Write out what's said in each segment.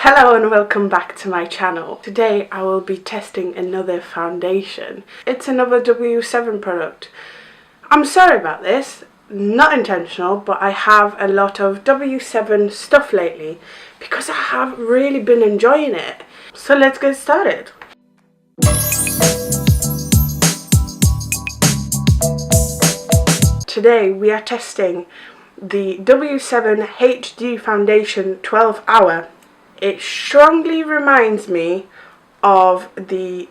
Hello and welcome back to my channel. Today I will be testing another foundation. It's another W7 product. I'm sorry about this, not intentional, but I have a lot of W7 stuff lately because I have really been enjoying it. So let's get started. Today we are testing the W7 HD Foundation 12 Hour. It strongly reminds me of the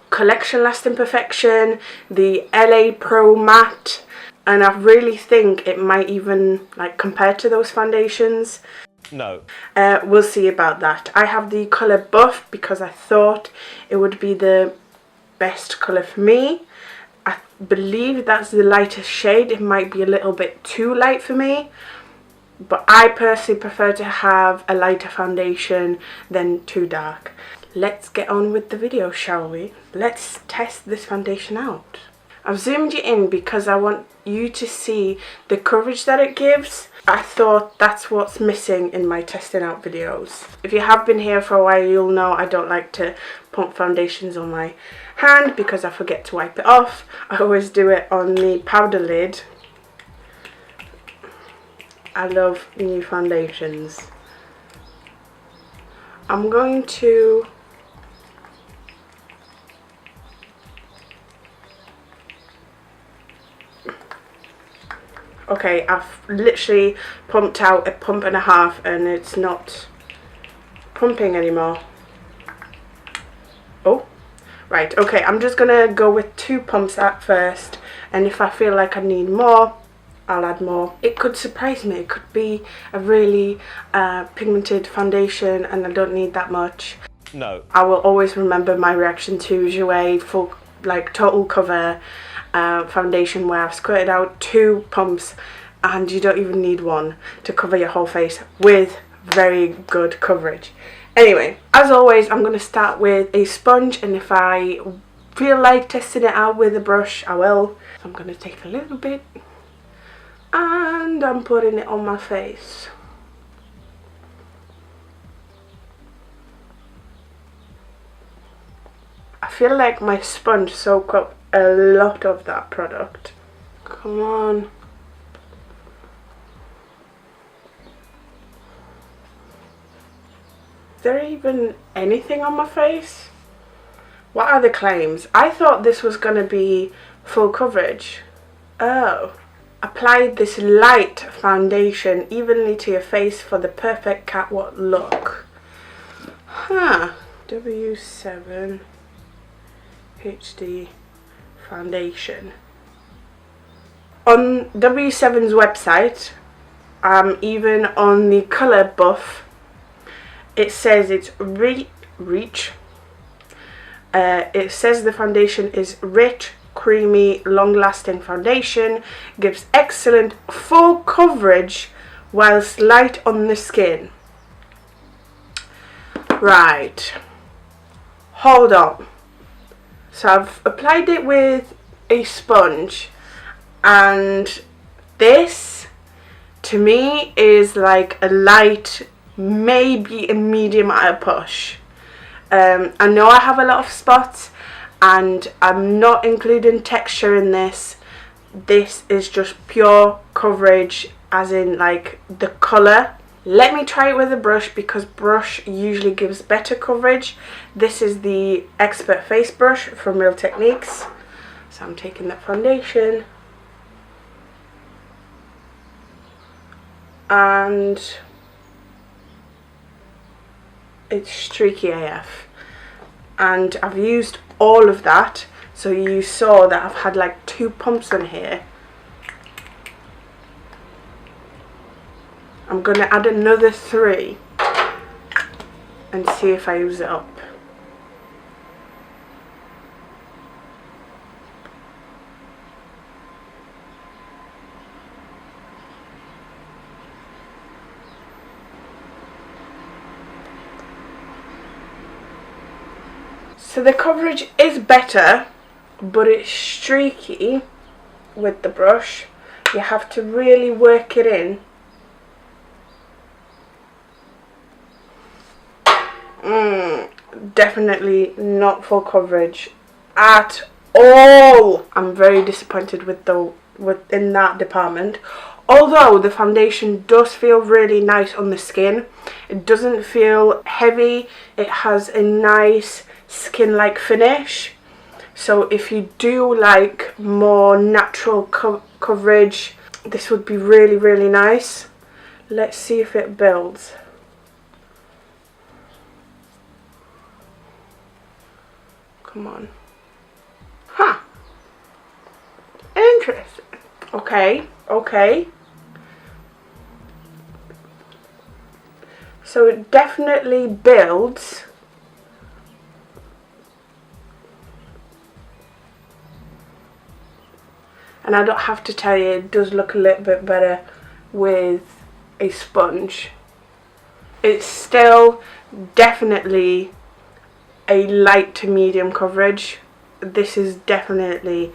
Collection Lasting Perfection, the LA Pro Matte, and I really think it might even compare to those foundations. No. We'll see about that. I have the colour Buff because I thought it would be the best colour for me. I believe that's the lightest shade. It might be a little bit too light for me, but I personally prefer to have a lighter foundation than too dark. Let's get on with the video, shall we? Let's test this foundation out. I've zoomed it in because I want you to see the coverage that it gives. I thought that's what's missing in my testing out videos. If you have been here for a while, you'll know I don't like to pump foundations on my hand because I forget to wipe it off. I always do it on the powder lid. I love new foundations. I'm going to okay, I've literally pumped out a pump and a half and it's not pumping anymore. Oh, right, okay, I'm just gonna go with 2 pumps at first, and if I feel like I need more, I'll add more. It could surprise me. It could be a really pigmented foundation and I don't need that much. No. I will always remember my reaction to Jouer full, total cover foundation where I've squirted out 2 pumps and you don't even need one to cover your whole face with very good coverage. Anyway, as always, I'm going to start with a sponge, and if I feel like testing it out with a brush, I will. So I'm going to take a little bit and I'm putting it on my face. I feel like my sponge soaked up a lot of that product. Come on. Is there even anything on my face? What are the claims? I thought this was going to be full coverage. Oh. Apply this light foundation evenly to your face for the perfect catwalk look. Huh. W7 HD foundation. On W7's website, even on the colour Buff, it says it's reach. It says the foundation is rich, creamy, long-lasting foundation, gives excellent full coverage whilst light on the skin. Right, hold on. So I've applied it with a sponge, and this to me is like a light, maybe a medium at a push. I know I have a lot of spots and I'm not including texture in this. This is just pure coverage, as in the colour. Let me try it with a brush because brush usually gives better coverage. This is the Expert Face Brush from Real Techniques. So I'm taking that foundation and it's streaky AF. And I've used all of that, so you saw that I've had 2 pumps in here. I'm going to add another 3 and see if I use it up. So the coverage is better, but it's streaky with the brush. You have to really work it in. Definitely not full coverage at all. I'm very disappointed in that department. Although the foundation does feel really nice on the skin, it doesn't feel heavy. It has a nice skin-like finish. So if you do like more natural coverage, this would be really, really nice. Let's see if it builds. Come on. Huh. Interesting. Okay, okay. So it definitely builds. And I don't have to tell you, it does look a little bit better with a sponge. It's still definitely a light to medium coverage. This is definitely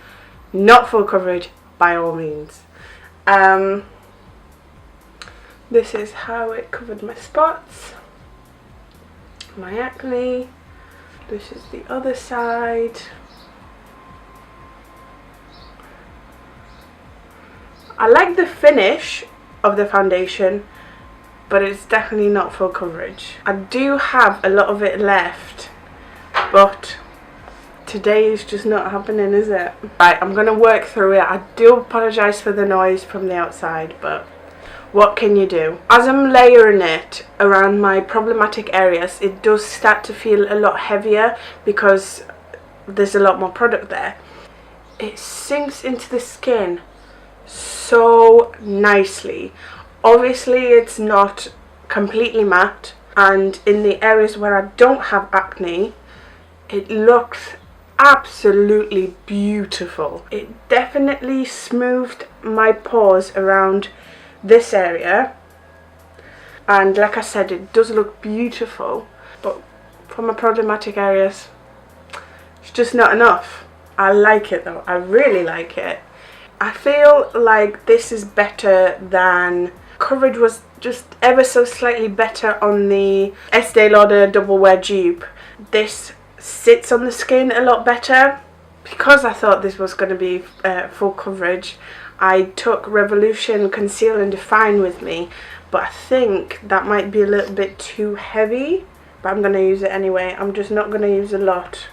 not full coverage by all means. This is how it covered my spots, my acne. This is the other side. I like the finish of the foundation, but it's definitely not full coverage. I do have a lot of it left, but today is just not happening, is it? Right, I'm gonna work through it. I do apologise for the noise from the outside, but what can you do? As I'm layering it around my problematic areas, it does start to feel a lot heavier because there's a lot more product there. It sinks into the skin so nicely. Obviously it's not completely matte, and in the areas where I don't have acne, it looks absolutely beautiful. It definitely smoothed my pores around this area, and like I said, it does look beautiful, but for my problematic areas, it's just not enough. I like it though, I really like it. I feel like this is better than, coverage was just ever so slightly better on the Estee Lauder Double Wear Dupe. This sits on the skin a lot better. Because I thought this was going to be full coverage, I took Revolution Conceal and Define with me, but I think that might be a little bit too heavy, but I'm going to use it anyway. I'm just not going to use a lot.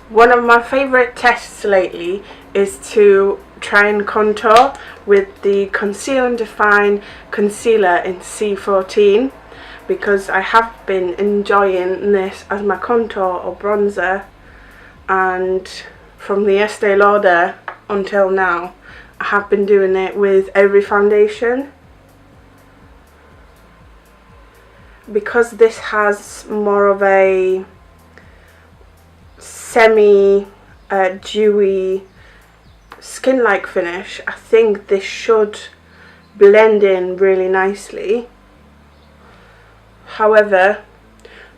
One of my favourite tests lately is to try and contour with the Conceal and Define Concealer in C14, because I have been enjoying this as my contour or bronzer, and from the Estee Lauder until now I have been doing it with every foundation. Because this has more of a semi dewy skin-like finish, I think this should blend in really nicely. However,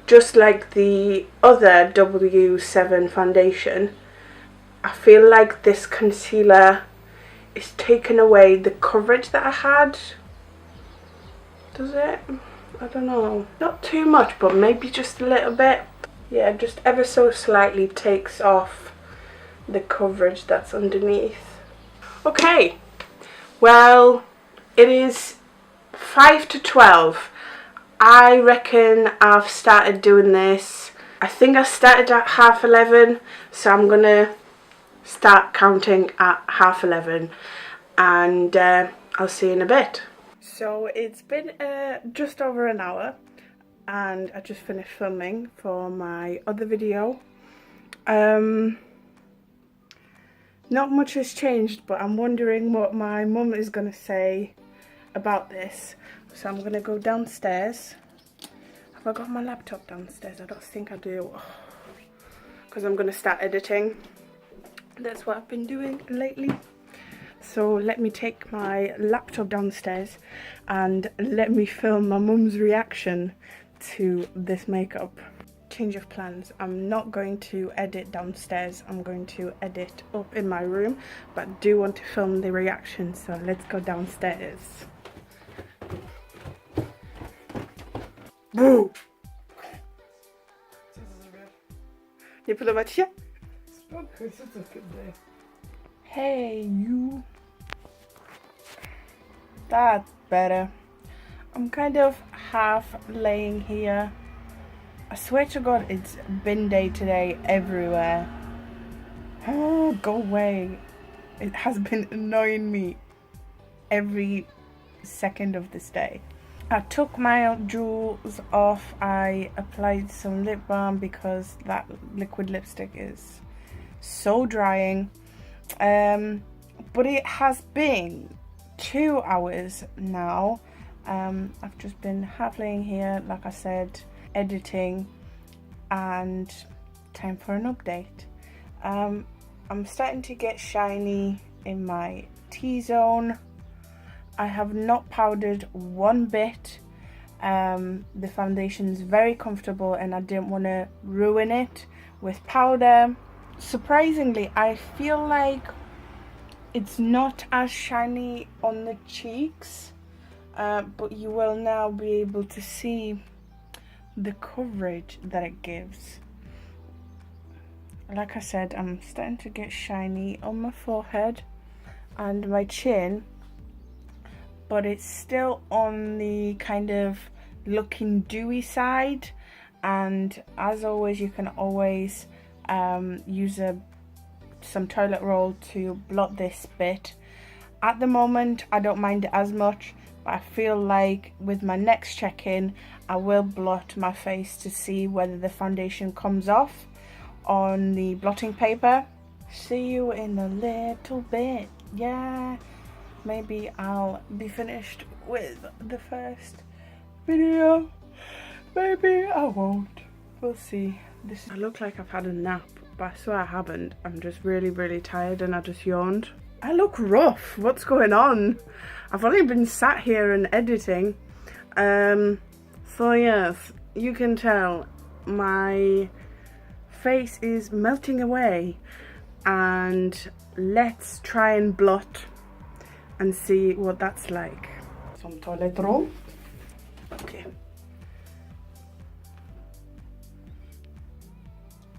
just like the other W7 foundation, I feel like this concealer is taking away the coverage that I had. Does it? I don't know. Not too much, but maybe just a little bit. Yeah, just ever so slightly takes off the coverage that's underneath. Okay, well, it is 5 to 12. I reckon I've started doing this. I think I started at 11:30, so I'm gonna start counting at 11:30, and I'll see you in a bit. So it's been just over an hour, and I just finished filming for my other video. Not much has changed, but I'm wondering what my mum is gonna say about this. So I'm gonna go downstairs. Have I got my laptop downstairs? I don't think I do, because I'm gonna start editing. That's what I've been doing lately. So let me take my laptop downstairs and let me film my mum's reaction to this makeup. Change of plans. I'm not going to edit downstairs, I'm going to edit up in my room, but I do want to film the reaction, so let's go downstairs. Boo! Nie podoba ci się? Spokój, co to kiedy? Hey, you. That's better. I'm kind of half laying here. I swear to God, it's bin day today everywhere. Oh, go away. It has been annoying me every second of this day. I took my jewels off. I applied some lip balm because that liquid lipstick is so drying. But it has been 2 hours now. I've just been half laying here, like I said, editing, and time for an update. I'm starting to get shiny in my T-zone. I have not powdered one bit. The foundation's very comfortable and I didn't want to ruin it with powder. Surprisingly, I feel like it's not as shiny on the cheeks, but you will now be able to see the coverage that it gives. Like I said, I'm starting to get shiny on my forehead and my chin, but it's still on the kind of looking dewy side. And as always, you can always use some toilet roll to blot this bit. At the moment, I don't mind it as much, but I feel like with my next check-in, I will blot my face to see whether the foundation comes off on the blotting paper. See you in a little bit. Yeah, maybe I'll be finished with the first video. Maybe I won't. We'll see. I look like I've had a nap, but I swear I haven't. I'm just really tired and I just yawned. I look rough. What's going on? I've only been sat here and editing. So yes, you can tell my face is melting away, and let's try and blot and see what that's like. Some toilet roll. Okay.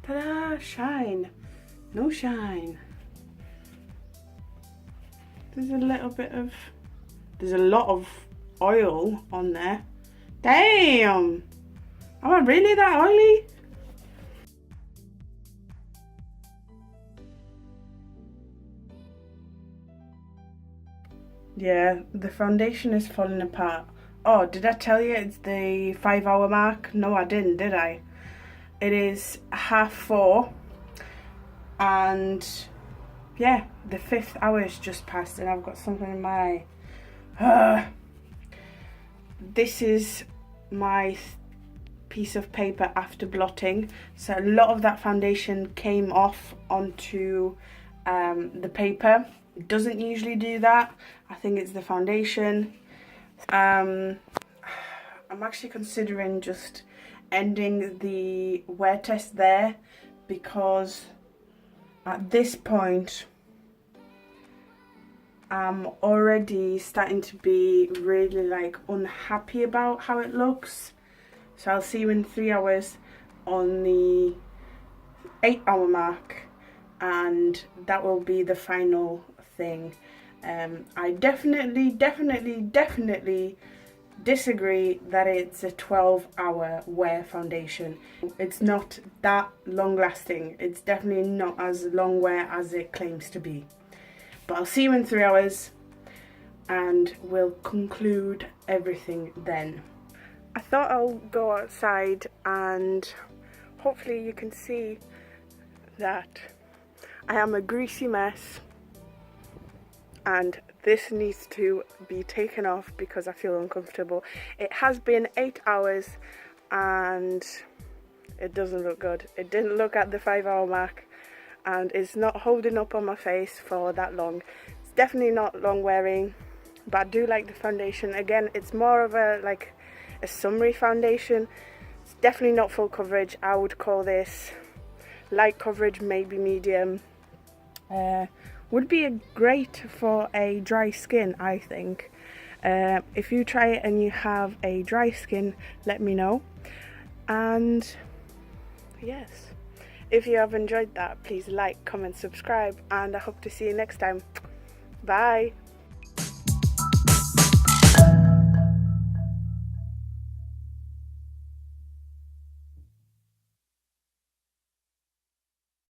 Ta-da! Shine. No shine. There's a lot of oil on there. Damn! Am I really that oily? Yeah, the foundation is falling apart. Oh, did I tell you it's the 5 hour mark? No, I didn't, did I? It is 4:30, and yeah, the 5th hour has just passed and I've got something in my eye. This is my piece of paper after blotting. So a lot of that foundation came off onto the paper. It doesn't usually do that. I think it's the foundation. I'm actually considering just ending the wear test there, because at this point I'm already starting to be really like unhappy about how it looks. So I'll see you in 3 hours on the 8 hour mark, and that will be the final thing. I definitely disagree that it's a 12 hour wear foundation. It's not that long lasting. It's definitely not as long wear as it claims to be. But I'll see you in 3 hours and we'll conclude everything then. I thought I'll go outside and hopefully you can see that I am a greasy mess, and this needs to be taken off because I feel uncomfortable. It has been 8 hours and it doesn't look good. It didn't look at the 5 hour mark, and it's not holding up on my face for that long. It's definitely not long wearing, but I do like the foundation. Again, it's more of a summery foundation. It's definitely not full coverage. I would call this light coverage, maybe medium. Would be great for a dry skin, I think. If you try it and you have a dry skin, let me know. And yes, if you have enjoyed that, please like, comment, subscribe, and I hope to see you next time. Bye.